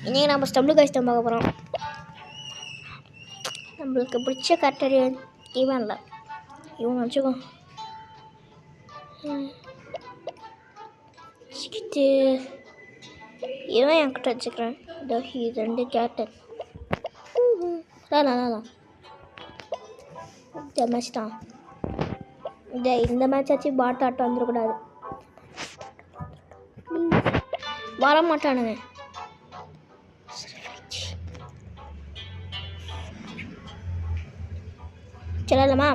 இன்றைக்கி நம்ம stumble guys தான் பார்க்க போகிறோம். நம்மளுக்கு பிடிச்ச கட்டரி இவன் இல்லை, இவன் வச்சுக்கோ. இவன் என்கிட்ட வச்சுக்கிறேன். இது 2 கேரக்டர். இந்த மேட்ச் தான். இந்த மேட்ச் ஆச்சு பாட் ஆட்டம் வந்துடக்கூடாது. வர மாட்டானுங்க. சொல்லலாமா?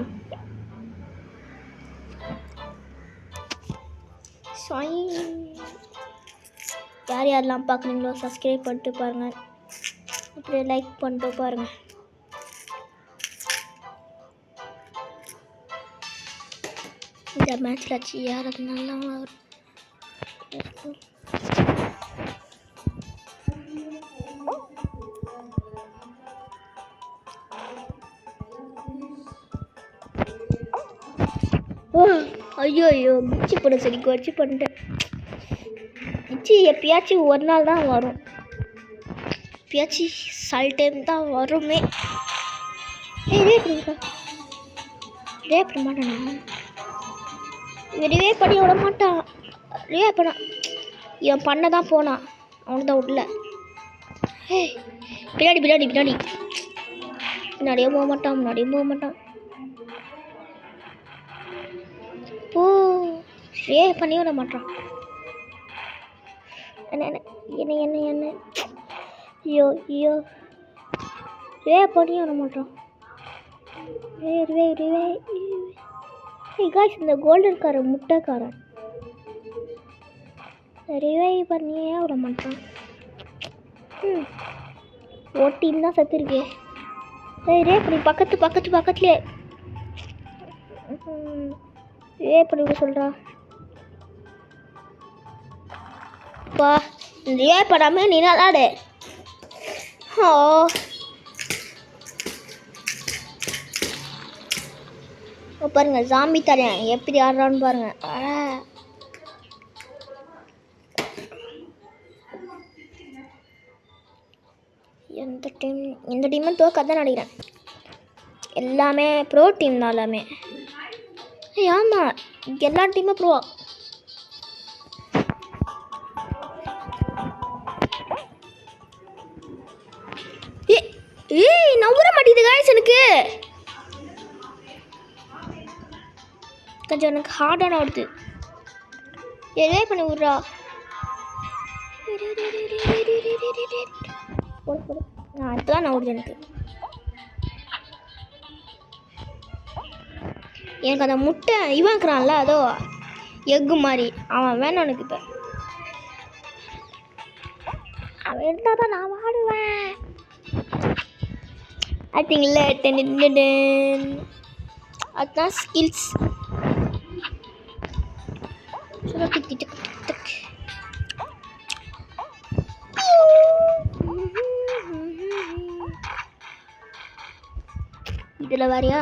யார் யாரெல்லாம் பார்க்குறீங்களோ சப்ஸ்கிரைப் பண்ணிட்டு பாருங்கள், அப்படியே லைக் பண்ணிட்டு பாருங்கள். இந்த மேட்ச்சில் ஆச்சு யார் அது நல்லா ஐயோ மிச்சி போட சரி வச்சு பண்ணிட்டேன். மிச்சி எப்பயாச்சும் ஒரு நாள் தான் வரும், எப்பயாச்சும் சில டைம் தான் வருமே. ரே பண்ண மாட்டானா? ரிவே பண்ணி விட மாட்டான். ரிவே பண்ண இவன் பண்ண தான் போனான், அவனுக்கு தான் விடல. பின்னாடி பின்னாடி பின்னாடி முன்னாடியே போக மாட்டான், முன்னாடியே போக மாட்டான். போ, ரே பண்ணி விட மாட்டான். என்ன என்ன என்ன என்ன ஐயோ ஐயோ, ரே பண்ணி விட மாட்டான். ரிவே ரிவே காய்ஸ், இந்த கோல்டன் காரன் முட்டைக்காரன் ரிவை பண்ணியே விட மாட்டான். ஒரு டீம் தான் செத்துருக்கு. ரே பண்ணி பக்கத்துலேயே ரே பண்ணி விட சொல்கிறா. பா, ரே பண்ணாமல் நீ நல்லாடு. பாருங்க ஜாம்பி தரேன் எப்படி ஆடுறான்னு பாருங்க. இந்த டீமை தோக்கதான் நினைக்கிறேன். எல்லாமே ப்ரோ டீம் தான் எல்லாமே. ஆமாம், எல்லா டீமும் ப்ரோவா. நம்புற மாட்டேங்குது காய்ஸ். எனக்கு ஹார்டான வருது. எதே பண்ணி விட்றா. இப்போதான் நான் விடுது. எனக்கு அந்த முட்டை இவன் இருக்கிறான்ல, அதோ எக்கு மாதிரி, அவன் வேணும் எனக்கு. இப்போ அவன் இருந்தால் தான் நான் வாடுவேன். ஆக்டிங்கில் அதுதான் ஸ்கில்ஸ். இதில் வேறையா?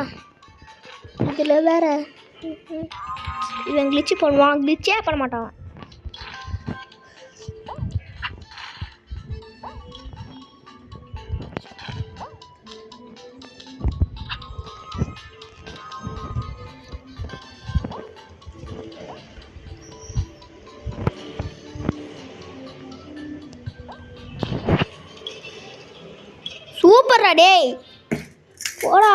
இதில் வேற இவன் கிளிச்சு பண்ணுவான், கிளிச்சே பண்ண மாட்டான். சூப்பர்ரா டேய், போடா.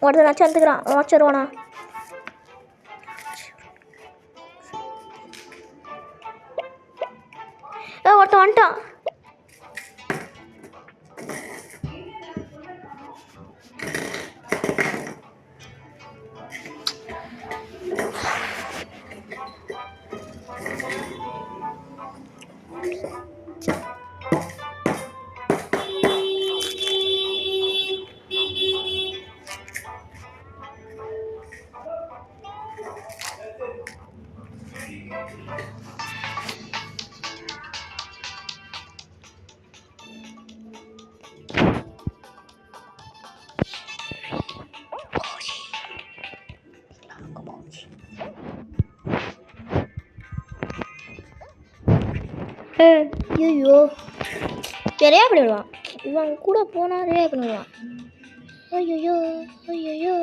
ஒருத்தர் நச்சு எடுத்துக்கிறான், வச்சிருவானா? ஒருத்தன் வந்துட்டான். ஐயோ நிறையா பண்ணிவிடுவான். இவன் கூட போனால் நிறையா பண்ணிவிடுவான். ஐயோ ஐயோ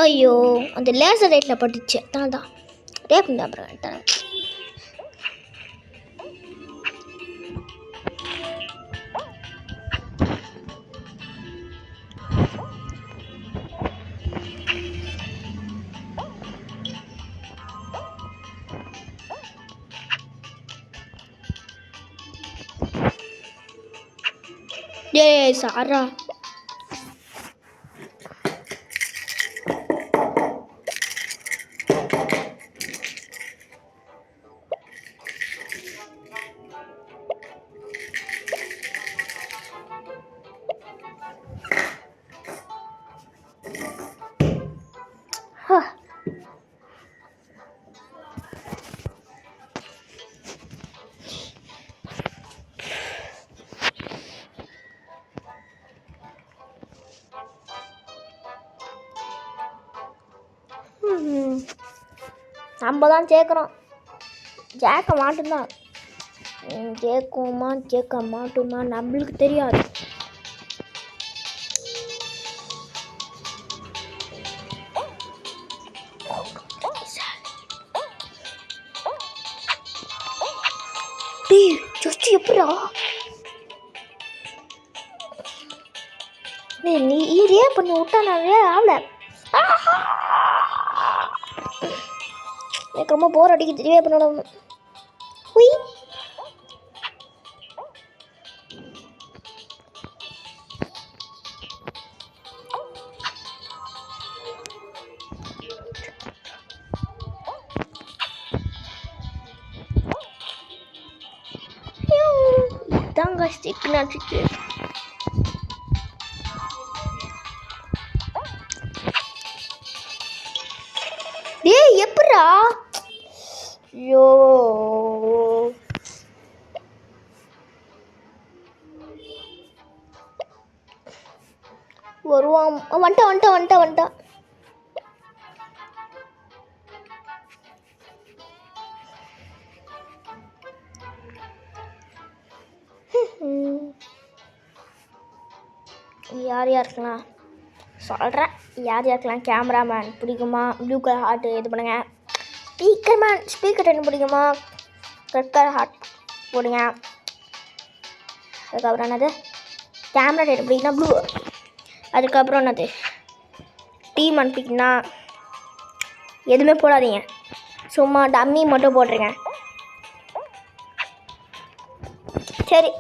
ஐயோ அந்த லேசர் லைட்டில் பட்டுச்சு. அதனால தான் ரேப் பண்ண அப்புறம் ஏய் சாரா நம்ம தான் சேர்க்குறோம். ஜேக்க மாட்டும்தான். ஜேக்குமா ஜேக்க மாட்டுமா நம்மளுக்கு தெரியாது. எப்படா நீ இதே பண்ணி விட்டா நான் ஆகல. எனக்கு ரொம்ப போர் அடிக்குது. இதுவே பண்ணணும். உய் இதாங்க ஸ்டிக் நடிச்சு. டேய் எப்படா? ஐயோ வருவான். வந்துட்டான். யார் யாருக்கலாம் சொல்கிறேன். யார் யாருக்கெல்லாம் கேமராமேன் பிடிக்குமா, ப்ளூ கலர் ஹார்ட் இது பண்ணுங்க. ஸ்பீக்கர் என்ன பிடிக்குமா, ரெட் கலர் ஹார்ட் போடுங்க. அதுக்கப்புறம் என்னது, கேமரா என்ன பிடிக்குன்னா ப்ளூ. அதுக்கப்புறம் என்னது, டீம் அனுப்பிக்கிங்கன்னா எதுவுமே போடாதீங்க, சும்மா டம்மி மட்டும் போட்டுருங்க. சரி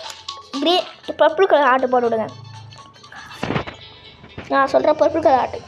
பர்பிள் கலர் ஹார்ட் போட்டு விடுங்க. நான் சொல்கிறேன் பர்பிள் கலர் ஹார்ட்.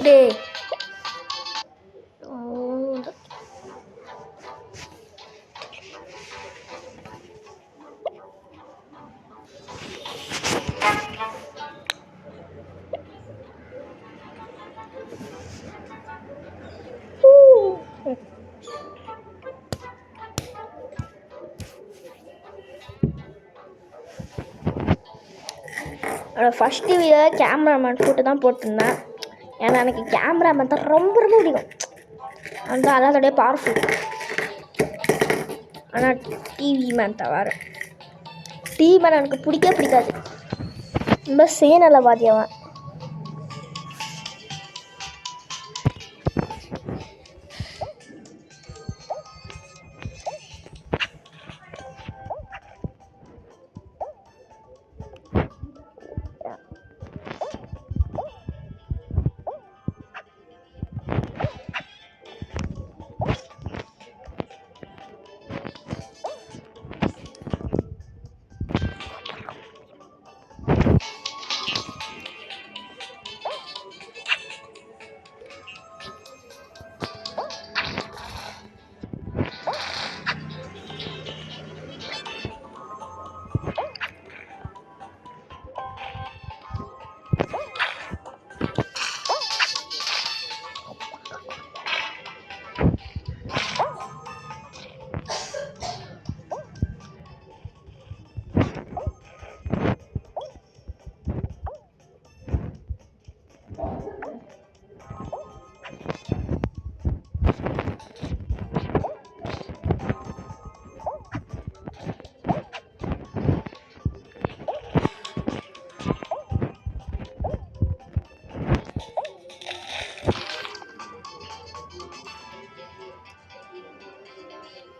டேய் ஃபஸ்ட்டு வீடியோ கேமராமேன் ஃபோட்டோ தான் போட்டிருந்தேன். ஏன்னா எனக்கு கேமராமேன் தான் ரொம்ப ரொம்ப பிடிக்கும். அந்த அதோடைய பவர்ஃபுல். ஆனால் டிவி மேன் தவிர டிவி மேன் எனக்கு பிடிக்காது. ரொம்ப சுயநலவாதி அவன்.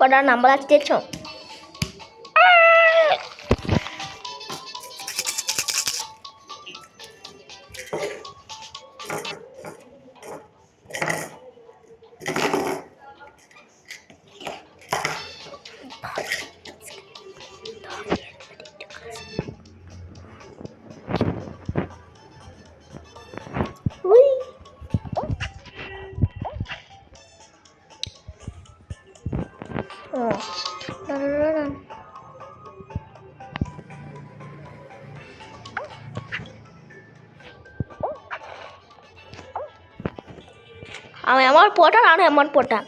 padahal nambah தேய்ச்சோம். அவன் அமௌண்ட் போட்டான், நானும் அமௌண்ட் போட்டேன்.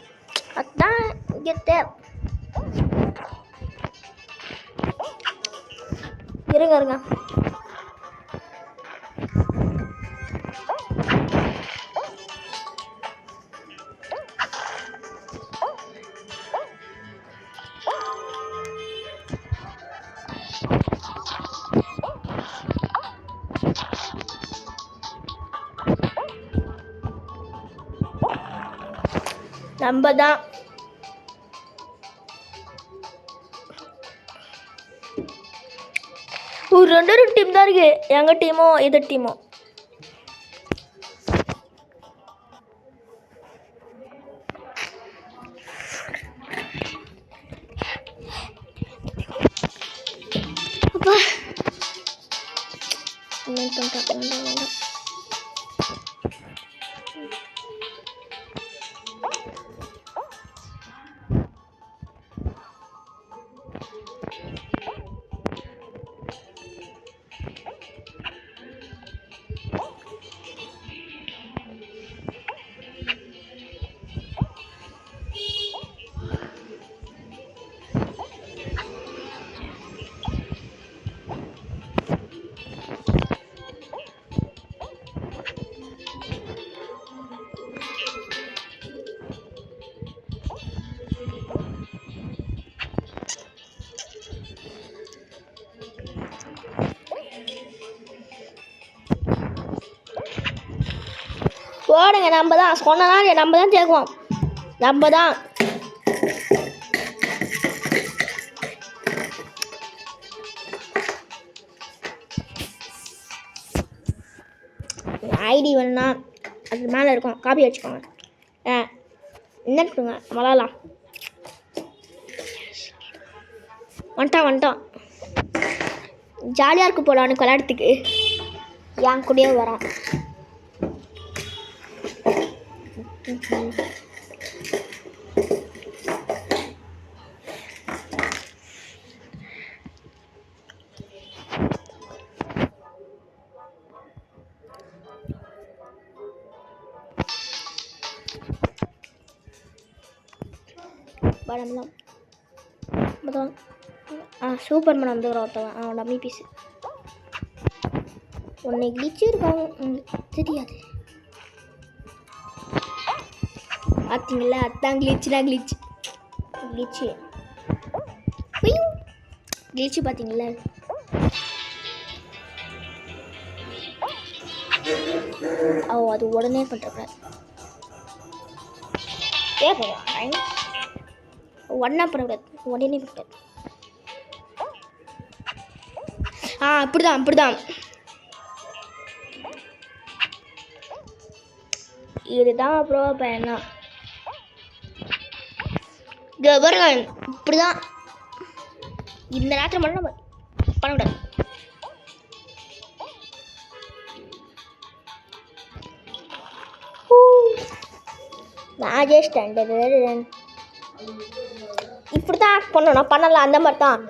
அதுதான் இங்கே இருங்க நம்ம தான் ஒரு ரெண்டு டீம் தான் இருக்கு, எங்கள் டீமோ எதிர் டீமோ. போடுங்க, நம்ம தான் சொன்னா நம்ம தான் ஜெயிக்குவோம். நம்ம தான் ஐடி வேணும்னா அது மேலே இருக்கும், காப்பி வச்சுக்கோங்க. என்ன கொடுங்க விளாட்லாம். வந்துட்டான் ஜாலியாக இருக்கு போல அவனுக்கு விளையாடுறதுக்கு. என் கூடயே வரான். சூப்பர் மேன் வந்துடுறான் ஒருத்தவன். அவன் டம்மி பீஸு ஒன்று கிளிச்சு இருக்காங்க தெரியாது. பார்த்தீங்களா, அதான் கிளிச்சு பார்த்தீங்களா. அது உடனே பண்ணுறக்கூடாது. ஒன்றா பண்ணக்கூடாது, உடனே பண்ணக்கூடாது. அப்படிதான் இதுதான் அப்புறம் பையனா கவர்மெண்ட் இப்படிதான். இந்த நேரத்தில் மட்டும் நம்ம பண்ணக்கூடாது. நாஜே ஸ்டாண்டர்டு இப்படி தான் பண்ணணும், பண்ணலாம் அந்த மாதிரி தான்.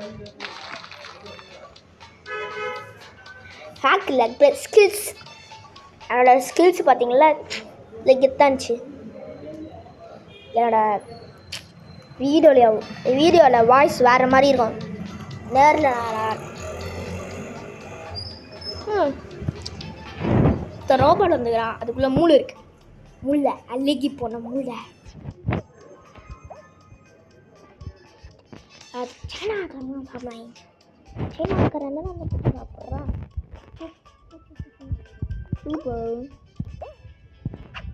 ஹேக் இல்லை, ஸ்கில்ஸ். என்னோட ஸ்கில்ஸ் பார்த்தீங்களா லைக் எத்தாச்சு. என்னோட வீடியோவில் வாய்ஸ் வேறு மாதிரி இருக்கும், நேரில் ரோபோட் வந்துக்கிறான். அதுக்குள்ளே மூளை இருக்கு, மூளை அழுகி போன மூளை. அது சைனாக்காரன் சாப்பிட்றான். சைனாக்காரன் தான் நம்ம சாப்பிட்றான். சூப்பர்.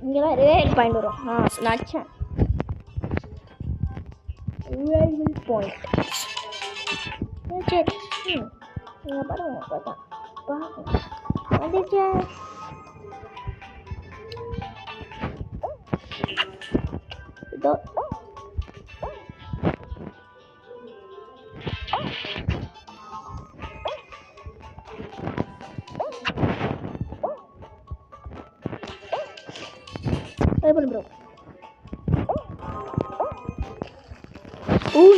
இங்கே தான் ரேல் பாயிண்ட் வரும். நச்சேன் ரேல் பாயிண்ட். சரி நீங்கள் பாருங்க, பார்த்தேன் வந்துச்சே. இதோ பண்ணு ப்ரோ.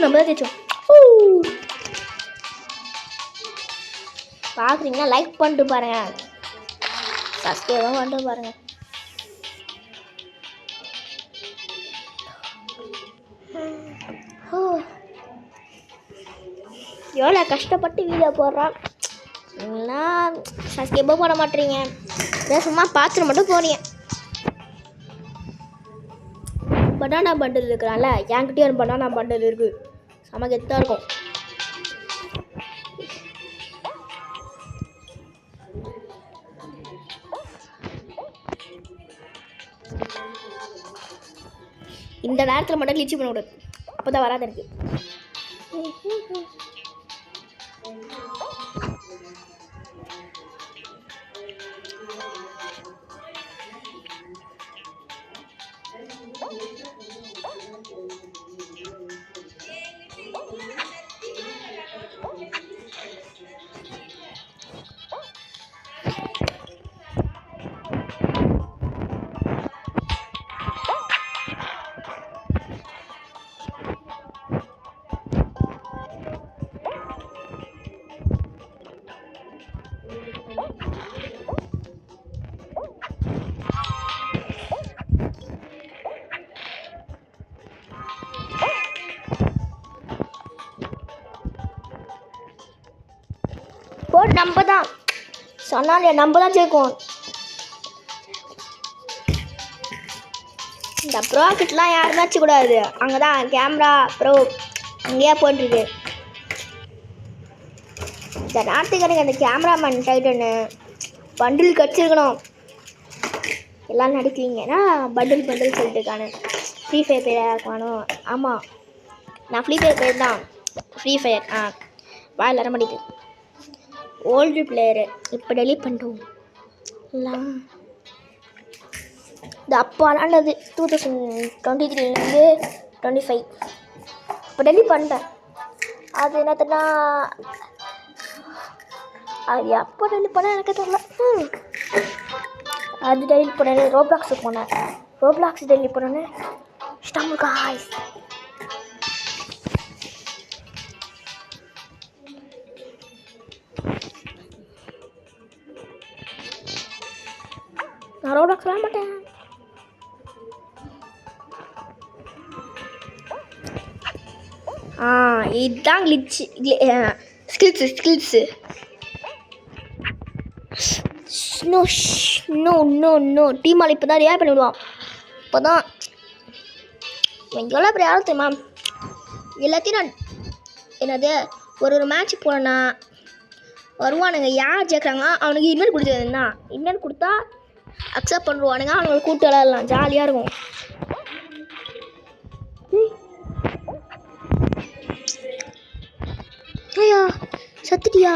நம்ம தான் தேய்ச்சோம். பார்க்குறீங்கன்னா லைக் பண்ணிட்டு பாருங்க, சப்ஸ்கிரைபும் பண்ணிட்டு பாருங்க. எவ்வளோ கஷ்டப்பட்டு வீடியோ போடுறான். நீங்களாம் சப்ஸ்கிரைபும் பண்ண மாட்டேறீங்க, சும்மா பார்த்துட்டு மட்டும் போறீங்க. பனானா பண்டில் இருக்கிறான்ல, என்கிட்டயும் ஒரு பனானா பண்டில் இருக்குது, செம கெத்தாக இருக்கும். இந்த நேரத்தில் மட்டும் கிளிச்சு பண்ணக்கூடாது, அப்போ தான் வராது எனக்கு. போட் நம்ம தான் சொன்னாலே நம்ம தான் ஜெயிக்கும். இந்த ப்ரோக்கிட்லாம் யாரும் வச்சுக்கூடாது, அங்கே தான் கேமரா ப்ரோ அங்கேயே போட்டிருக்கு. இந்த நேரத்துக்கு எனக்கு அந்த கேமராமேன் டைட்டனு பண்டில் கிடச்சிருக்கணும். எல்லாம் நடிக்கிறீங்கன்னா பண்டில் சொல்லிட்டுருக்கானு. ஃப்ரீ ஃபயர் பேர் காணும். ஆமாம், நான் ஃப்ரீ ஃபயர் பேர் தான். ஃப்ரீ ஃபயர் வாயில் வர மாட்டேங்குது. ஓல்டு பிளேயரு இப்போ டெலீட் பண்ணிட்டோம். எல்லாம் இது அப்போ விளாண்டது 2023 25. இப்போ டெலிட் பண்ணிட்டேன். அது என்னத்துனா அது எப்போ டெலிட் பண்ண எனக்கு தெரியல. அது டெலிட் பண்ண ரோப்ளாக்ஸுக்கு போனேன். ரோப்ளாக்ஸ் டெலிட் பண்ணோன்னே ஸ்டம்பிள் காய்ஸ். நான் ரோப்ளாக்ஸ் விளாட மாட்டேன். இதுதான் கிளிச்சு skills. No no no no டீமால் இப்போ தான் ரியாக்ட் பண்ணி விடுவான். இப்போ தான் எவ்வளோ பெரிய ஆள் தெரியுமா? எல்லாத்தையும் நான் என்னது ஒரு மேட்ச் போனேன்னா வருவானுங்க. யார் ஜெயிக்கிறாங்க அவனுக்கு இமெயில் கொடுத்ததுன்னா இமெயில் கொடுத்தா அக்செப்ட் பண்ணுவானுங்க. அவனுங்களை கூப்பிட்டு விளாடலாம், ஜாலியாக இருக்கும். ஐயா சத்துட்டியா?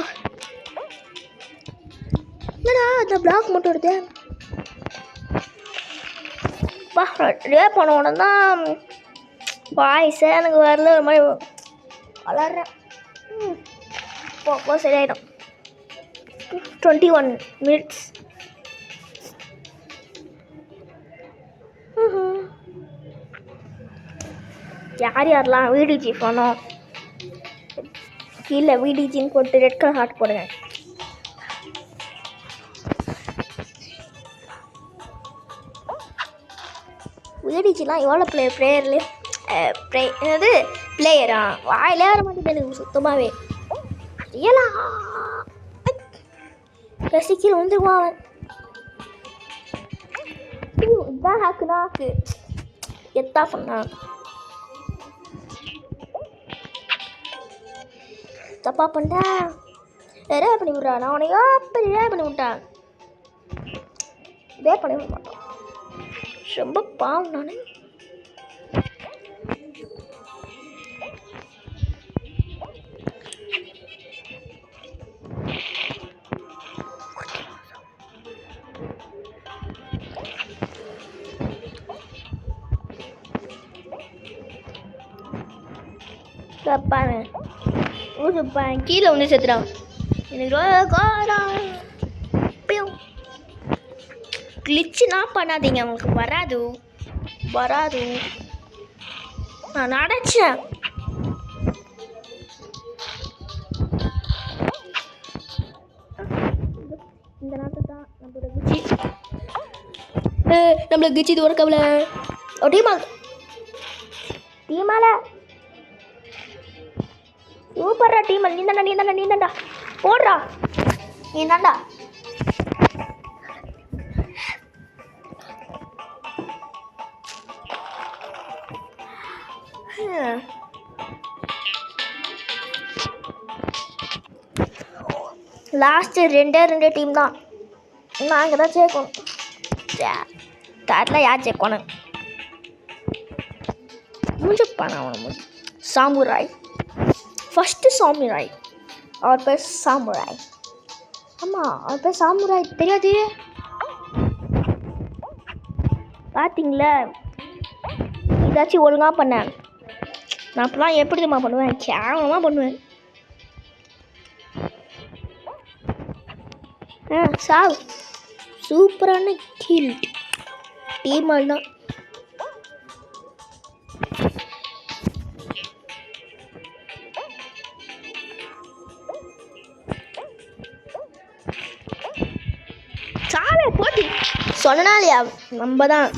என்னடா அந்த பிளாக் மட்டும் வருது? ரே பண்ண உடனே தான் வாய்ஸே எனக்கு வரல. ஒரு மாதிரி வளர்றேன். போ சரியாயிடும். 21 minutes. யாரெல்லாம் விடிஜி பண்ணோம் கீழே விடிஜின்னு போட்டு ரெட் கலர் ஹார்ட் போடுங்க. விடிஜிலாம் எவ்வளோ பிளேயர்லேயே என்னது பிளேயரா வாயிலே வர மாட்டேங்குது எனக்கு சுத்தமாகவே. ஏலா ரசிக்கிற வந்துருவான். இதுதான் ஹாக்குனா ஹாக்கு எத்தா பண்ணா தப்பா பண்ணிட்டேன். வேற பண்ணி விட்றா. நான் உனையோ பெரிய பண்ணி விட்டேன். இதே பண்ணி விட மாட்டேன். ரொம்ப பாவம் நான். கீழே ஒன்று செத்துறான். எனக்கு கிளிச்சுனா பண்ணாதீங்க, உங்களுக்கு வராது. நான் நினச்சேன் இந்த நாட்டு தான் நம்மள கிச்சி இது ஒரு கவலை. டீமால சூப்பர்ரா. டீமல் நீந்தாண்டா போடுறா. நீந்தாண்டா லாஸ்ட் ரெண்டே டீம் தான். நாங்கள் தான் ஜெயிக்கணும். தேர்டில் யார் ஜெயிக்கணும்? முடிஞ்சுப்பான அவனை சாமுராய். First samurai. அவர் பேர் சாமுராய். ஆமாம், அவர் பேர் சாமுராய். தெரியாது பார்த்தீங்களா? ஏதாச்சும் ஒழுங்காக பண்ணேன். நான் அப்போலாம் எப்படி தெரியுமா பண்ணுவேன்? கேவலமாக பண்ணுவேன். சாவு சூப்பரான கில். டீமால் தான். சாவே போட்டி சொன்னாலியா நம்ம தான்.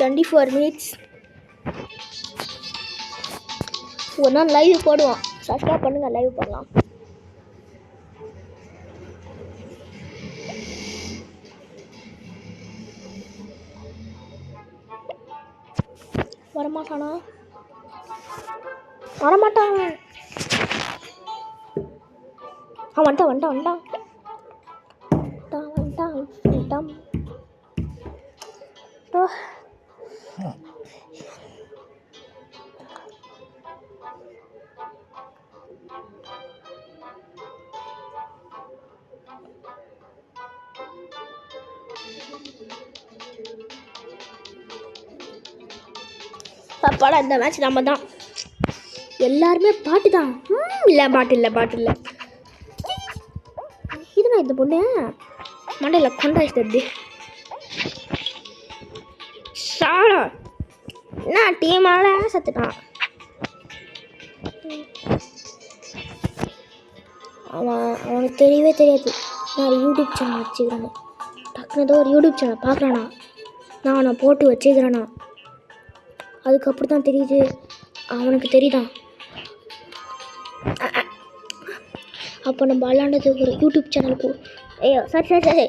24 minutes. ஒரு நாள் லைவ் போடுவோம். சப்ஸ்கிரைப் பண்ணுங்க, லைவ் போடலாம். வரமாட்டான். வந்துட்டான். அப்பாடா இந்த மேட்ச் நம்ம தான். எல்லாருமே பாட்டு தான். இல்லை பாட்டு இல்லை. இதுனா இந்த பொண்ணு மண்டையில் கொண்டாச்சு சாடா என்ன டீமால சத்துட்டான். அவனுக்கு தெரியவே தெரியாது நான் ஒரு யூடியூப் சேனல் வச்சுக்கிறேன்னு. டக்குனு ஏதோ ஒரு யூடியூப் சேனல் பார்க்குறானா, நான் போட்டு வச்சுக்கிறேண்ணா. அதுக்கப்புறம் தான் தெரியுது அவனுக்கு தெரியுதான். அப்போ நம்ம விளாண்டது ஒரு யூடியூப் சேனலுக்கு. ஐயோ சரி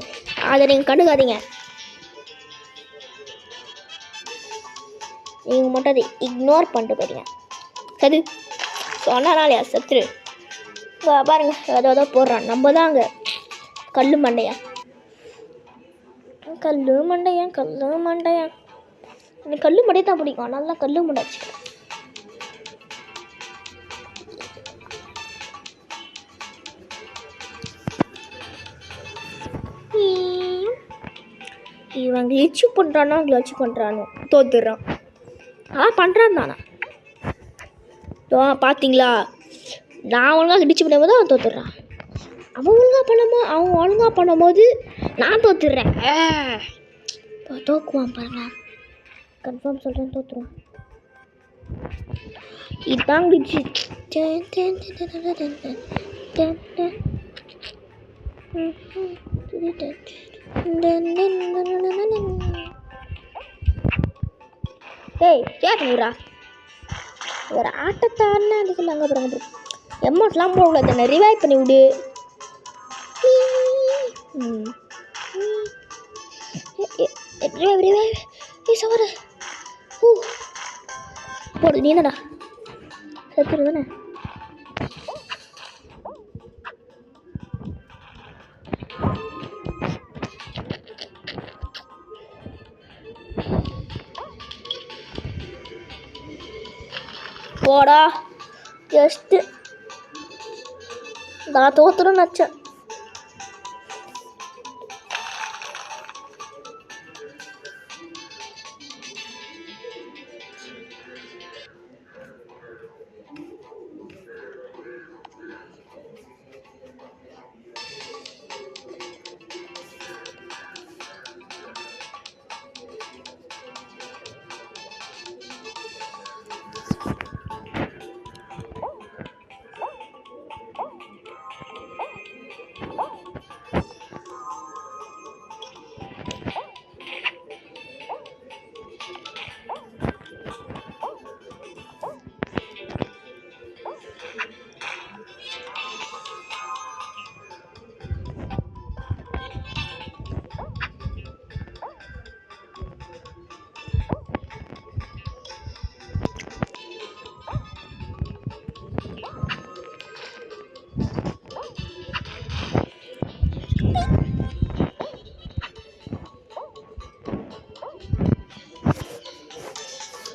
அதை நீங்கள் கண்டுக்காதீங்க. நீங்கள் மட்டும் அதை இக்னோர் பண்ணிட்டு போயிடுங்க. சரி சொன்னாலே சத்துரு பாருங்க ஏதோ போடுறான். நம்ம தான் அங்கே கல்லு மண்டையா எனக்கு கல்லு மண்டையை தான் பிடிக்கும். நல்லா கல்லு மண்டை வச்சுக்கிறேன். இவன் கிளிச்சு பண்ணுறானோ தோத்துடுறான். பண்ணுறான் தானே பார்த்தீங்களா? நான் ஒழுங்காக கிடிச்சு பண்ணும்போது அவன் தோத்துடுறான். அவன் ஒழுங்காக பண்ணும்போது நான் தோத்துடுறேன். தோக்குவான் பாருங்க, கன்ஃபார்ம் சொல்கிறேன் தோத்துருவான். இதுதான் கிடிச்சு. கேட்குறா ஒரு ஆட்டத்தான அதுக்குள்ள அங்கே போகிறாங்க. எம்மௌண்ட்லாம் போடக்கூடாது, தானே ரிவைவ் பண்ணி விடு. சவர போடு நீ தானடா செத்துரு தானே. போடா ஜஸ்ட்டு நான் தோத்துறேன்னு நினச்சேன்.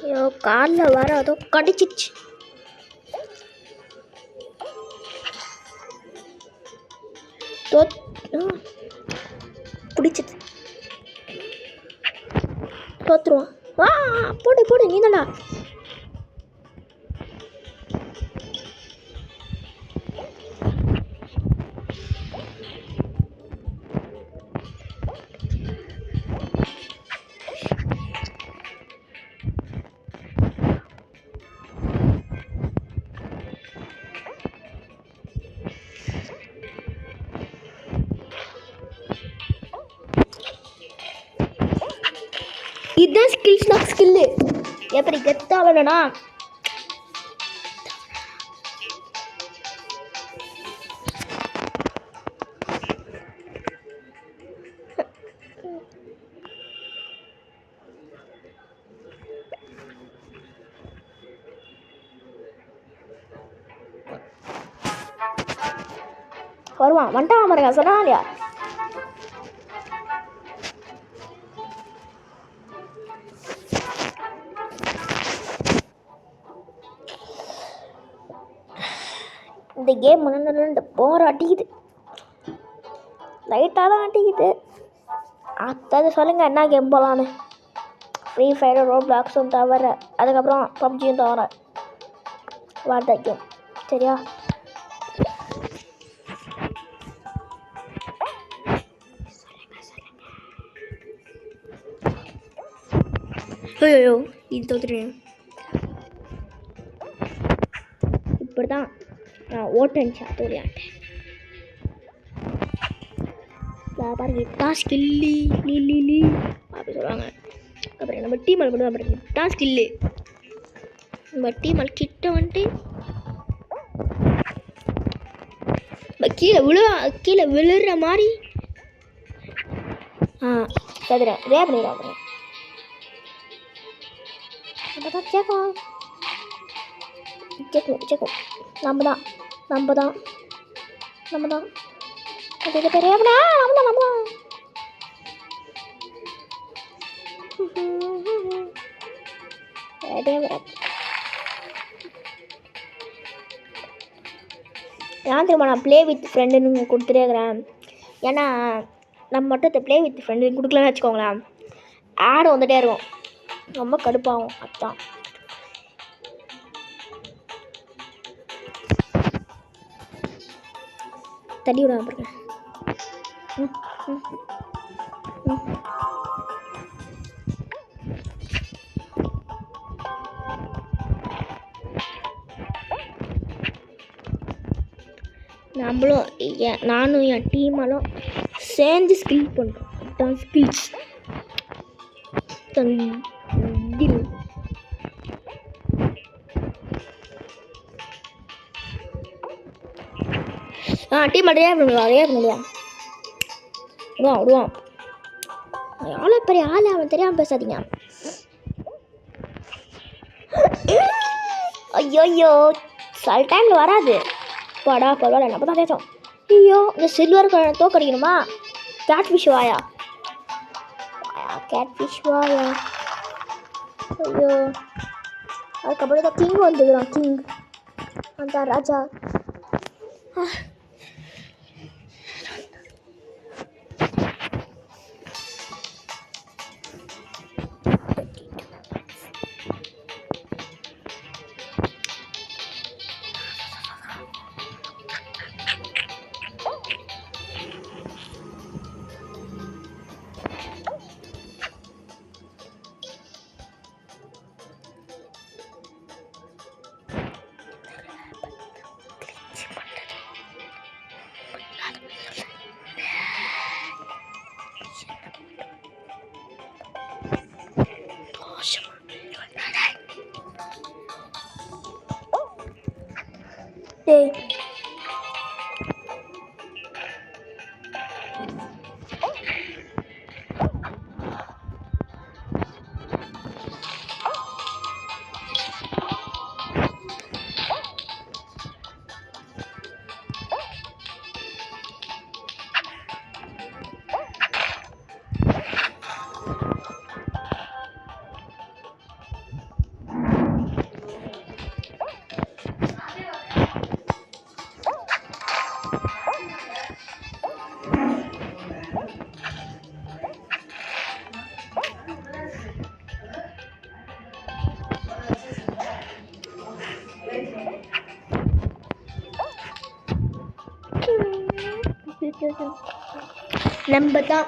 ஐயோ காலில் வர அதோ கடிச்சிச்சு. பிடிச்சிது தோத்துருவான். போடு போடு நீ தானா. இதுதான் ஸ்கில்லு. எப்படி கெத்தாலனா வருவான். வந்துட்டான் பாருங்க, சொன்னா இல்லையா? இந்த கேம் முன்னாடி போகிற அடிக்குது, லைட்டாக தான் அடிக்குது. அடுத்தது சொல்லுங்கள் என்ன கேம் போகலான்னு. ஃப்ரீ ஃபயரும் ரோப்ளாக்ஸும் தவிர, அதுக்கப்புறம் பப்ஜியும் தவிர வார்த்தைக்கும். சரியா? ஐயோ இது தோத்துட்டேன். இப்படி தான் நான் ஓட்டன் சாத்து விளையாட்டேன். பாருங்க இதான் ஸ்கில்லி லீ அப்படி சொல்லுவாங்க. அப்புறம் நம்ம டீம் மட்டும் அப்புறம் இதான் ஸ்கில்லு. நம்ம டீம் கிட்ட வந்துட்டு கீழே விழுற மாதிரி சதுரன் ரே பண்ணிடுவாங்க. நம்ம தான் கேட்கும் நம்ம தான் அதுக்கு தெரியாமடா நம்ம ஏன் தெரியுமா நான் ப்ளே வித் ஃப்ரெண்டுன்னு கொடுத்துட்டே இருக்கிறேன். ஏன்னா நம்ம மட்டும் ப்ளே வித் ஃப்ரெண்டுன்னு கொடுக்கலன்னு வச்சுக்கோங்களேன், ஆடு வந்துகிட்டே இருக்கும், ரொம்ப கடுப்பாகும். அதுதான் தள்ளி விடாம பாருங்க. நம்மளும் நானும் என் டீமாலும் சேர்ந்து ஸ்கில் பண்ணுறோம். அதுதான் ஸ்கில்ஸ். டீம் பண்ணுவான் விடுவான். எவ்வளோ பெரிய ஆள் அவன் தெரியாமல் பேசாதீங்க. ஐயோ சில டைமில் வராது. படா பரவாயில்ல நம்ம தான் தேய்ச்சோம். ஐயோ இந்த சில்வர் தோக்கடிக்கணுமா? கேட்ஃபிஷ் வாயா. ஐயோ அதுக்கப்புறம் தான் கிங் வந்துக்கிறான். கிங் அந்த ராஜா. நம்ம தான்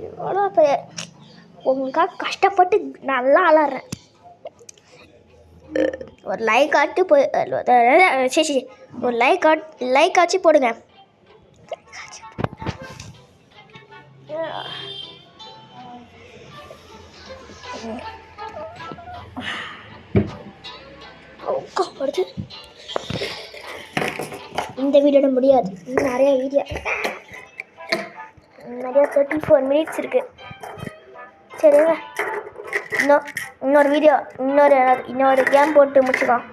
எவ்வளோ உங்களுக்காக கஷ்டப்பட்டு நல்லா விளாட்றேன். ஒரு லைக் ஆட்டு சரி ஒரு லைக் ஆச்சு போடுங்க. அடுத்து இந்த வீடியோட முடியாது, நிறைய வீடியோ, நிறைய 34 மினிட்ஸ் இருக்கு. சரிங்க, இன்னொரு வீடியோ இன்னொரு கேம் போட்டு முடிச்சுக்கலாம்.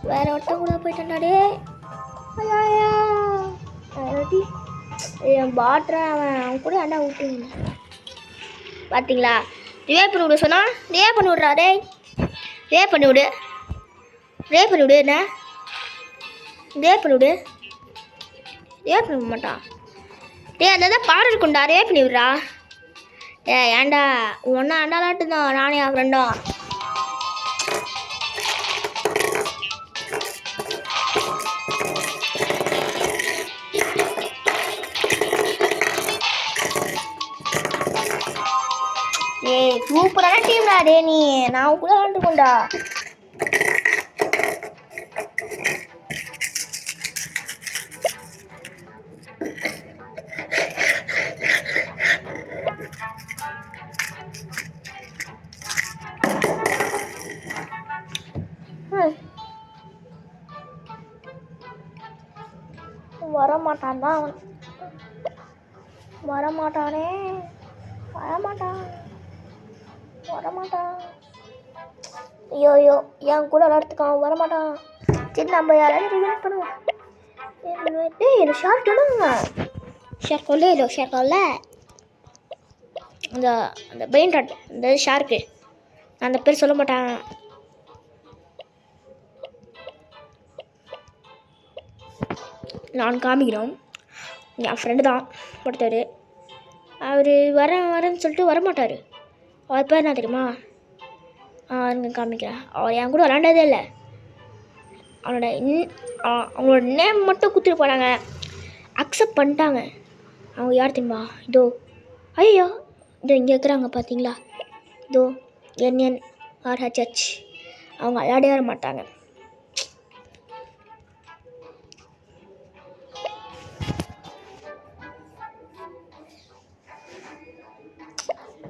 வேற ஒருத்தன் கூட போயிட்டான்டே. ஐயா என் பாட்டுறேன் அவன் கூட அண்ணா விட்டுங்க. பார்த்தீங்களா ரிவே பண்ணி விட சொன்னா ரிவே பண்ணி விட்றா. டேய் ரிவே பண்ணி விடு. ரிவே பண்ணி விடு. என்ன ரிவே பண்ணி விடு. ரிவே பண்ண மாட்டான். டே அந்த தான் பாடல் இருக்குண்டா. ரிவே பண்ணி விட்றா. ஏன்டா ஒன்றா அண்டாலாட்டு தான் நானே என் ஃப்ரெண்டும். சூப்பரான டீம்டா. டே நீ நான் கூட விளாண்டுக்கோண்டா. வரமாட்டான் தான் அவன். வரமாட்டானே. வரமாட்டான். ஐயோ என் கூட விளாட்றதுக்கான் வரமாட்டான். சரி நம்ம யாராவது ரிவீல் பண்ணுவோம். என்ன ஷார்ட் விடுங்க. ஷார்க் கொல்ல இல்லை ஷார்க் கொல்ல அந்த அந்த பெயின் ராட் அந்த ஷார்க்கு அந்த பேர் சொல்ல மாட்டான். நான் காமிக்கிறோம். என் ஃப்ரெண்டு தான் ஒருத்தர். அவர் வரேன்னு சொல்லிட்டு வரமாட்டார். அவர் பேர் என்ன தெரியுமா? அங்கே காமிக்கிறேன். அவர் என் கூட விளாண்டதே இல்லை. அவங்களோட நேம் மட்டும் கொடுத்துட்டு போனாங்க. அக்செப்ட் பண்ணிட்டாங்க. அவங்க யார் தெரியுமா? இதோ ஐயோ இதோ இங்கே இருக்கிறாங்க பார்த்தீங்களா? இதோ NNRHH. அவங்க விளையாடவே வர மாட்டாங்க.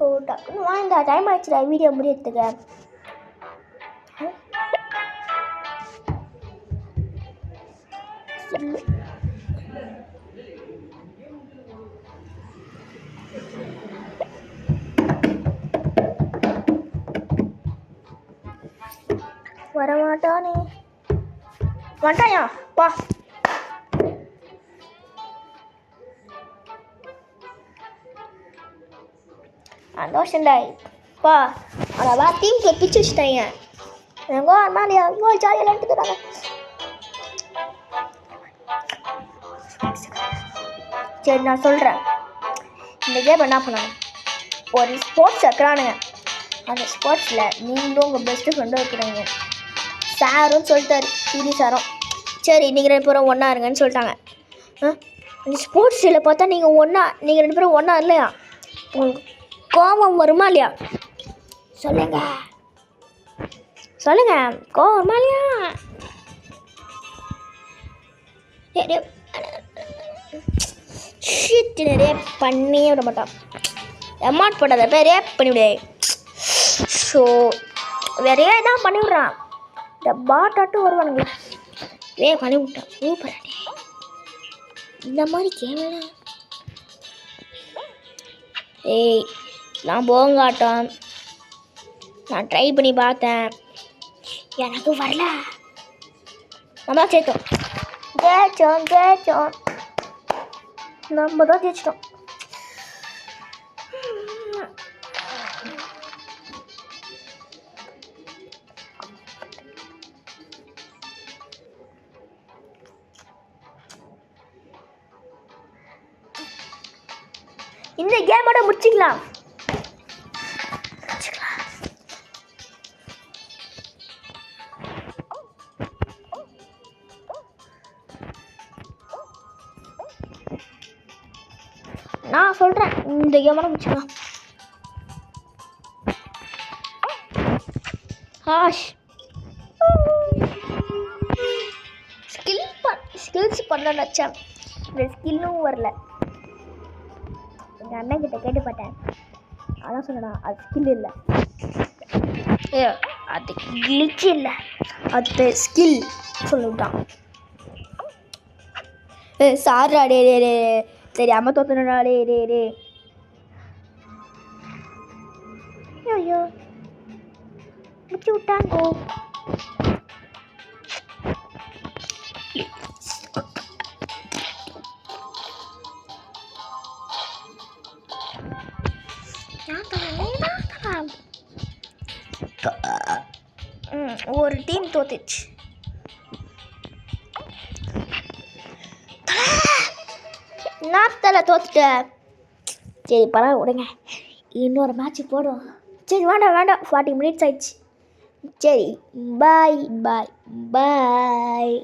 ஓ டக்குன்னு வாங்க டைம் ஆயிடுச்சுடா வீடியோ முடியறதுக்கு. வரமாட்டானே. வந்துட்டாயா பா. சந்தோஷம்டா பா. ஆனால் வா டீம்க்கு பிச்சு வச்சுட்டாங்க. எங்கோ அம்மாடியா எங்கோ ஜாலியாக விளாண்டுக்கிறாங்க. சரி நான் சொல்கிறேன். இந்த கேம் என்ன பண்ணாங்க? ஒரு ஸ்போர்ட்ஸ் வைக்கிறானுங்க. அந்த ஸ்போர்ட்ஸில் நீங்களும் உங்கள் பெஸ்ட்டு ஃப்ரெண்டும் வைக்கிறாங்க. சாரும் சொல்லிட்டாரு பிடி சாரும். சரி நீங்கள் 2 பேரும் ஒன்றா இருங்கன்னு சொல்லிட்டாங்க. அந்த ஸ்போர்ட்ஸ் டேயில் பார்த்தா நீங்கள் நீங்கள் 2 பேரும் ஒன்றா இல்லையா? உங்களுக்கு கோபம் வருமா இல்லையா? சொல்லுங்க கோபம் வருமா இல்லையா? நிறைய பண்ணியே விட மாட்டான். அமௌண்ட் போடாத பேரே பண்ணிவிடு. ஸோ வேறையே தான் பண்ணிவிட்றான். இந்த பாட்டாட்டும் வருவானுங்க. பண்ணி விட்டான். சூப்பரானே இந்த மாதிரி கேமெல்லாம். ஏய் நான் போங்காட்டம் நான் ட்ரை பண்ணி பார்த்தேன். எனக்கு வரல. நம்ம தான் ஜெயிச்சோம். நம்ம தான் ஜெயிச்சிட்டோம். இந்த கேமோட முடிச்சிக்கலாம். நான் சொல்கிறேன் இந்த கேமோட முடிச்சிக்கலாம். ஹாஷ் ஸ்கில்ஸ் பண்ண வச்சேன். இந்த ஸ்கில்லும் வரல. எங்கள் அண்ணன் கிட்ட கேட்டு பார்த்தேன். அதான் சொன்னா அது ஸ்கில் இல்லை. அது கிளிச் இல்லை, அது ஸ்கில் சொல்லிவிட்டான். சாரா டே தெரியாமல் தோத்துனா டே. ஐயோ முடிச்சு விட்டாங்கோ. ஒரு டீம் தோத்துச்சு. நாத்தில் தோத்துட்ட. சரி பரவாயில்ல விடுங்க, இன்னொரு மேட்ச்சு போடும். சரி வேண்டாம் 40 மினிட்ஸ் ஆயிடுச்சு. சரி பாய் பாய் பாய்.